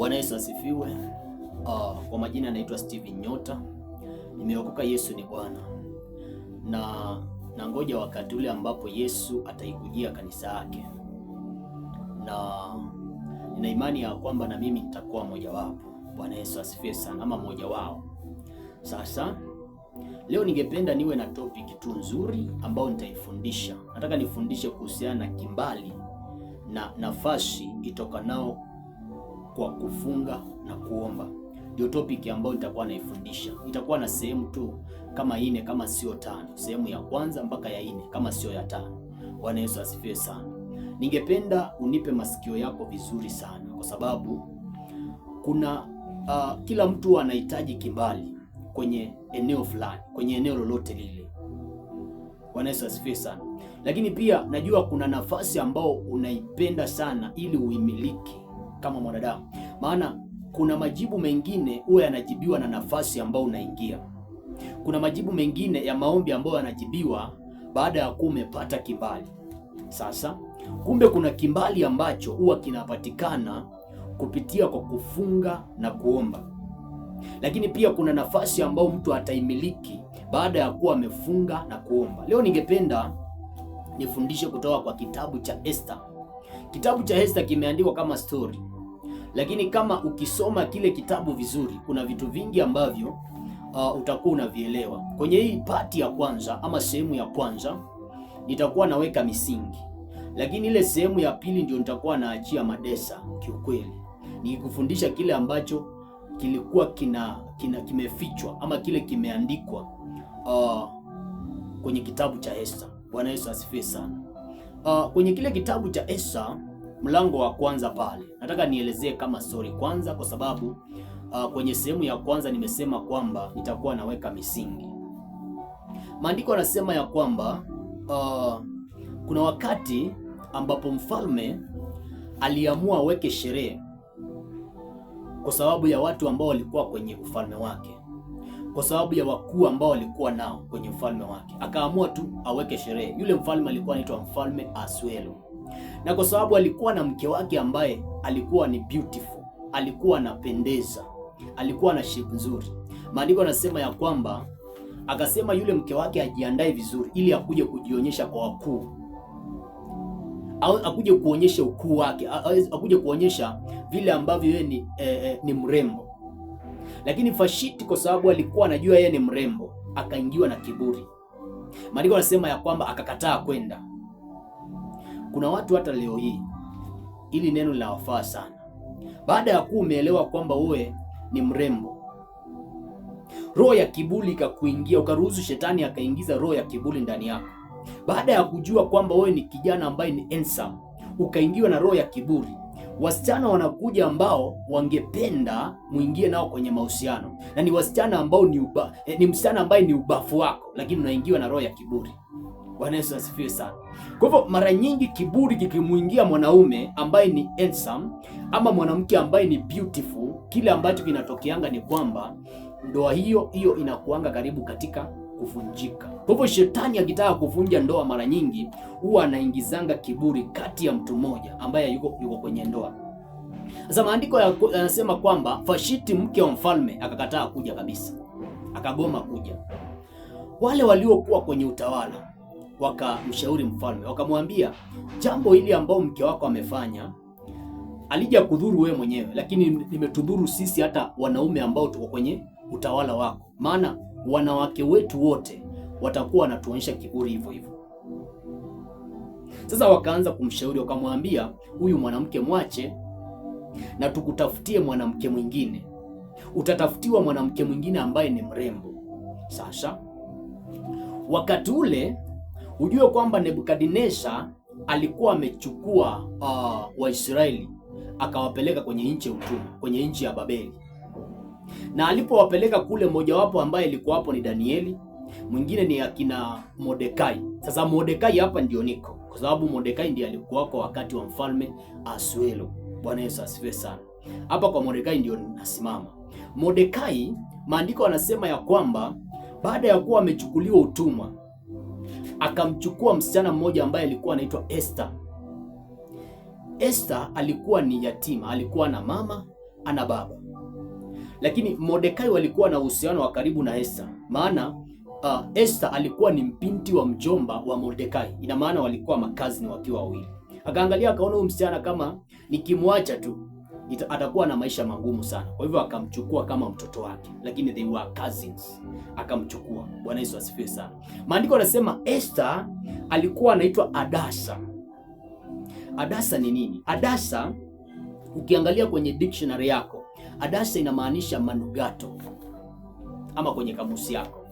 Bwana Yesu asifiwe. Kwa majina naitwa Steven Nyota. Nimeokoka, Yesu ni Bwana. Na ngoja wakati ule ambapo Yesu ataikujia kanisa yake. Na nina imani ya kwamba na mimi nitakuwa mmoja wapo. Bwana Yesu asifiwe sana, ama mmoja wao. Sasa leo ningependa niwe na topic tu nzuri ambao nitaifundisha. Nataka nifundishe kuhusiana na kimbali na nafasi itokanao kwa kufunga na kuomba. Ndio topic ambayo nitakuwa naifundisha. Itakuwa na sehemu tu kama 4 kama sio 5. Sehemu ya kwanza mpaka ya 4 kama sio ya 5. Bwana Yesu asifiwe sana. Ningependa unipe masikio yako vizuri sana, kwa sababu kuna kila mtu anahitaji kibali kwenye eneo fulani, kwenye eneo lolote lile. Bwana Yesu asifiwe sana. Lakini pia najua kuna nafasi ambao unaipenda sana ili uimiliki kama mwanadamu. Maana kuna majibu mengine huwa yanajibiwa na nafasi ambao unaingia. Kuna majibu mengine ya maombi ambayo yanajibiwa baada ya kuwa umepata kibali. Sasa kumbe kuna kibali ambacho huwa kinapatikana kupitia kwa kufunga na kuomba. Lakini pia kuna nafasi ambayo mtu ataimiliki baada ya kuwa amefunga na kuomba. Leo ningependa nifundishe kutoka kwa kitabu cha Esther. Kitabu cha Esther kimeandikwa kama story, lakini kama ukisoma kile kitabu vizuri, kuna vitu vingi ambavyo utakuwa unavielewa. Kwenye hii pati ya kwanza ama sehemu ya kwanza nitakuwa naweka misingi, lakini ile sehemu ya pili ndio nitakuwa naachia madesa kiukweli, nikikufundisha kile ambacho kilikuwa kimefichwa ama kile kimeandikwa kwenye kitabu cha Esther. Bwana Yesu asifiwe sana. Kwenye kile kitabu cha Esther mlango wa kwanza pale, nataka nielezee kama story kwanza, kwa sababu kwenye sehemu ya kwanza nimesema kwamba nitakuwa naweka misingi. Maandiko yanasema ya kwamba kuna wakati ambapo mfalme aliamua aweke sherehe kwa sababu ya watu ambao walikuwa kwenye ufalme wake, kwa sababu ya wakuu ambao walikuwa nao kwenye ufalme wake. Akaamua tu aweke sherehe. Yule mfalme alikuwa anaitwa Mfalme Ahasuero, na kwa sababu alikuwa na mke wake ambaye alikuwa ni beautiful, alikuwa anapendeza, alikuwa na shape nzuri. Maandiko yanasema ya kwamba akasema yule mke wake ajiandae vizuri ili akuje kujionyesha kwa wakuu, au akuje kuonyesha ukuu wake, akuje kuonyesha vile ambavyo yeye ni mrembo. Lakini Vashti kwa sababu alikuwa anajua yeye ni mrembo, akaingiwa na kiburi. Maandiko yanasema ya kwamba akakataa kwenda. Kuna watu hata leo hii ili neno linawafaa sana. Baada ya kuwa umeelewa kwamba wewe ni mrembo, roho ya kiburi ikakuingia, ukaruhusu shetani akaingiza roho ya kiburi ndani yako. Baada ya kujua kwamba wewe ni kijana ambaye ni handsome, ukaingiwa na roho ya kiburi. Wasichana wanakuja ambao wangependa muingie nao kwenye mahusiano, na ni wasichana ambao ni msichana ambaye ni ubafu wako, lakini unaingiwa na roho ya kiburi. Bwana Yesu asifiwe sana. Kwa hivyo mara nyingi kiburi kikimuingia mwanaume ambaye ni handsome ama mwanamke ambaye ni beautiful, kile ambacho kinatokeanga ni kwamba ndoa hiyo inakuanga karibu katika kuvunjika. Kwa hivyo shetani akitaka kuvunja ndoa mara nyingi huwa anaingizanga kiburi kati ya mtu mmoja ambaye yuko kwenye ndoa. Sasa maandiko yanasema kwamba Vashti mke wa mfalme akakataa kuja kabisa, akagoma kuja. Wale waliokuwa kwenye utawala wakamshauri mfalme, wakamwambia jambo hili ambao mke wako amefanya alija kudhuru wewe mwenyewe, lakini limetudhuru sisi hata wanaume ambao tuko kwenye utawala wako, maana wanawake wetu wote watakuwa wanatuonyesha kiburi hivyo hivyo. Sasa wakaanza kumshauri, wakamwambia huyu mwanamke mwache na tukutafutie mwanamke mwingine. Utatafutiwa mwanamke mwingine ambaye ni mrembo. Sasa wakati ule ujue kwamba Nebukadneza alikuwa amechukua Waisraeli akawapeleka kwenye nchi ya utumwa, kwenye nchi ya Babeli. Na alipowapeleka kule, mmojawapo ambaye alikuwa hapo ni Danieli, mwingine ni akina Mordekai. Sasa Mordekai hapa ndio niko, kwa sababu Mordekai ndiye alikuwa kwa wakati wa Mfalme Ahasuero. Bwana Yesu asifiwe sana. Hapa kwa Mordekai ndio nasimama. Mordekai, maandiko anasema ya kwamba baada ya kuwa amechukuliwa utumwa, akamchukua msichana mmoja ambaye alikuwa anaitwa Esther. Esther alikuwa ni yatima, alikuwa na mama ana baba, lakini Mordekai walikuwa na uhusiano wa karibu na Esther, maana Esther alikuwa ni mpinti wa mjomba wa Mordekai. Ina maana walikuwa makazi wakiwa wawili. Akaangalia akaona huyu msichana kama nikimwacha tu atakuwa na maisha magumu sana, kwa hivyo akamchukua kama mtoto wake, lakini they were cousins. Akamchukua. Bwana Yesu asifiwe sana. Maandiko yanasema Esther alikuwa anaitwa Adasa. Adasa ni nini? Adasa ukiangalia kwenye dictionary yako, Adasa inamaanisha manugato, ama kwenye kamusi yako.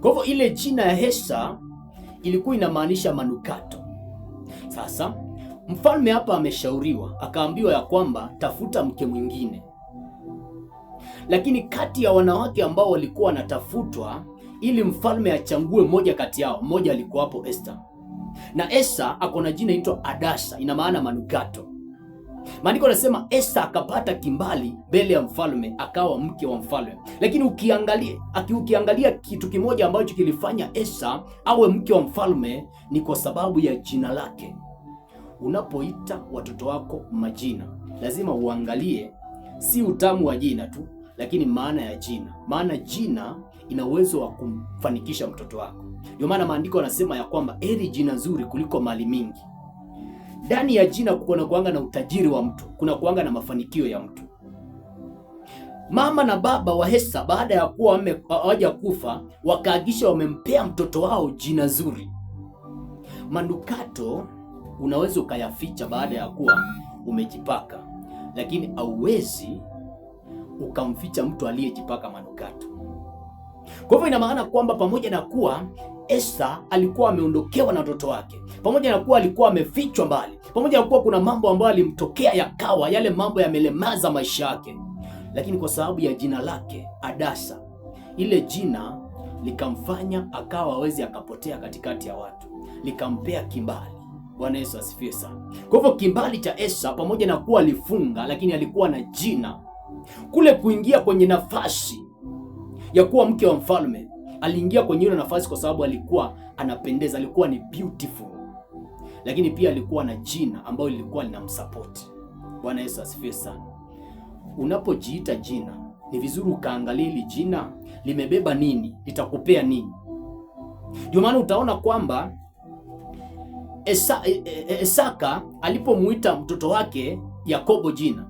Kwa hivyo ile jina ya Esther ilikuwa inamaanisha manukato. Sasa mfalme hapa ameshauriwa, akaambiwa ya kwamba tafuta mke mwingine, lakini kati ya wanawake ambao walikuwa wanatafutwa ili mfalme achangue mmoja kati yao, mmoja alikuwa hapo Esther. Na Esther ako na jina inaitwa Adasa, ina maana manukato. Maandiko yanasema Esther akapata kimbali mbele ya mfalme, akawa mke wa mfalme. Lakini ukiangalia kitu kimoja ambacho kilifanya Esther awe mke wa mfalme ni kwa sababu ya jina lake. Unapoita watoto wako majina, lazima uangalie si utamu wa jina tu, lakini maana ya jina. Maana jina ina uwezo wa kumfanikisha mtoto wako. Ndio maana maandiko yanasema ya kwamba heri jina nzuri kuliko mali mingi. Ndani ya jina kuna kuanga na utajiri wa mtu, kuna kuanga na mafanikio ya mtu. Mama na baba wa Esther baada ya kuwa hawaja kufa, wakaagisha wamempea mtoto wao jina zuri. Manukato unaweza ukayaficha baada ya kuwa umejipaka, lakini hauwezi ukamficha mtu aliyejipaka manukato. Kwa hivyo ina maana kwamba pamoja na kuwa Esther alikuwa ameondokewa na watoto wake, pamoja na kuwa alikuwa amefichwa mbali, pamoja na kuwa kuna mambo ambayo alimtokea yakawa yale mambo yamelemaza maisha yake, lakini kwa sababu ya jina lake Adasa, ile jina likamfanya akawa hawezi akapotea katikati ya watu, likampea kimbali. Bwana Yesu asifiwe sana. Kwa hivyo kimbali cha Esther, pamoja na kuwa alifunga, lakini alikuwa na jina. Kule kuingia kwenye nafasi ya kuwa mke wa mfalme, aliingia kwenye ile nafasi kwa sababu alikuwa anapendeza, alikuwa ni beautiful, lakini pia alikuwa na jina ambalo lilikuwa linamsupport. Bwana Yesu asifiwe sana. Unapojiita jina, ni vizuri ukaangalia hili jina limebeba nini, litakupea nini. Ndio maana utaona kwamba Isaka alipomuita mtoto wake Yakobo jina,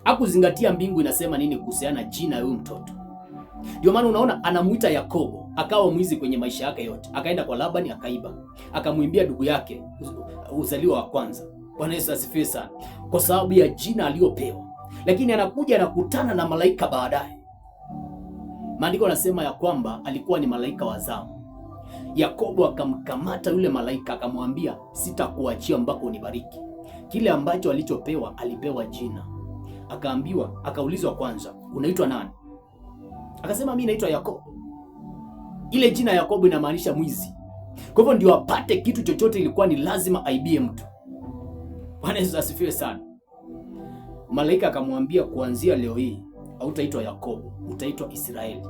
hakuzingatia mbingu inasema nini kuhusiana jina ya huyu mtoto. Ndio maana unaona anamuita Yakobo, akawa mwizi kwenye maisha yake yote. Akaenda kwa Labani akaiba, akamwimbia ndugu yake uzaliwa wa kwanza. Bwana Yesu asifiwe sana. Kwa sababu ya jina aliyopewa. Lakini anakuja anakutana na malaika baadaye. Maandiko yanasema ya kwamba alikuwa ni malaika wa zamu. Yakobo akamkamata yule malaika akamwambia, sitakuachia mpaka unibariki. Kile ambacho alichopewa, alipewa jina. Akaulizwa kwanza, unaitwa nani? Akasema mimi naitwa Yakobo. Ile jina Yakobo inamaanisha mwizi. Kwa hivyo ndio apate kitu chochote ilikuwa ni lazima aibie mtu. Bwana Yesu asifiwe sana. Malaika akamwambia, kuanzia leo hii hautaitwa Yakobo, utaitwa Israeli.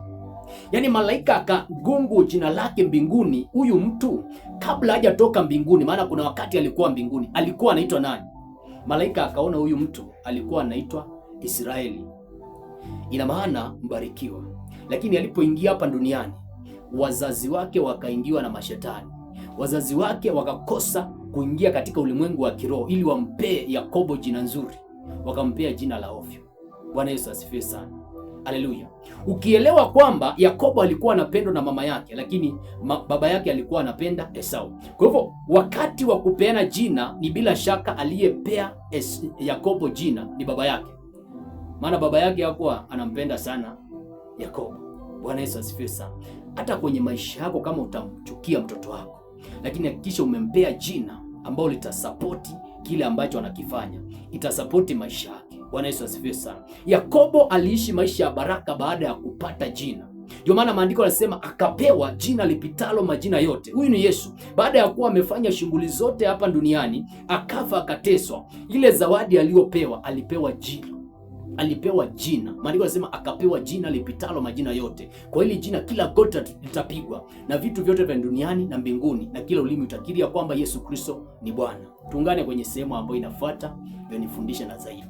Yaani malaika akagungu jina lake mbinguni. Huyu mtu kabla hajatoka mbinguni, maana kuna wakati alikuwa mbinguni, alikuwa anaitwa nani? Malaika akaona huyu mtu alikuwa anaitwa Israeli, ina maana mbarikiwa. Lakini alipoingia hapa duniani, wazazi wake wakaingiwa na mashetani. Wazazi wake wakakosa kuingia katika ulimwengu wa kiroho ili wampee Yakobo jina nzuri, wakampea jina la ovyo. Bwana Yesu asifiwe sana. Haleluya. Ukielewa kwamba Yakobo alikuwa anapendwa na mama yake, lakini baba yake alikuwa anapenda Esau. Kwa hivyo wakati wa kupeana jina, ni bila shaka aliyepea Yakobo jina ni baba yake, maana baba yake hakuwa anampenda sana Yakobo. Bwana Yesu asifiwe sana. Hata kwenye maisha yako, kama utamchukia mtoto wako, lakini hakikisha umempea jina ambalo litasapoti kile ambacho anakifanya, itasapoti maisha yake. Bwana Yesu asifiwe sana. Yakobo aliishi maisha ya baraka baada ya kupata jina. Ndio maana maandiko yanasema akapewa jina lipitalo majina yote. Huyu ni Yesu. Baada ya kuwa amefanya shughuli zote hapa duniani, akafa akateswa, ile zawadi aliyopewa, alipewa jina. Alipewa jina. Maandiko yanasema akapewa jina lipitalo majina yote. Kwa hili jina kila goti litapigwa, na vitu vyote vya duniani na mbinguni, na kila ulimi utakiri kwamba Yesu Kristo ni Bwana. Tuungane kwenye sehemu ambayo inafuata, ndio nifundishe na zaidi.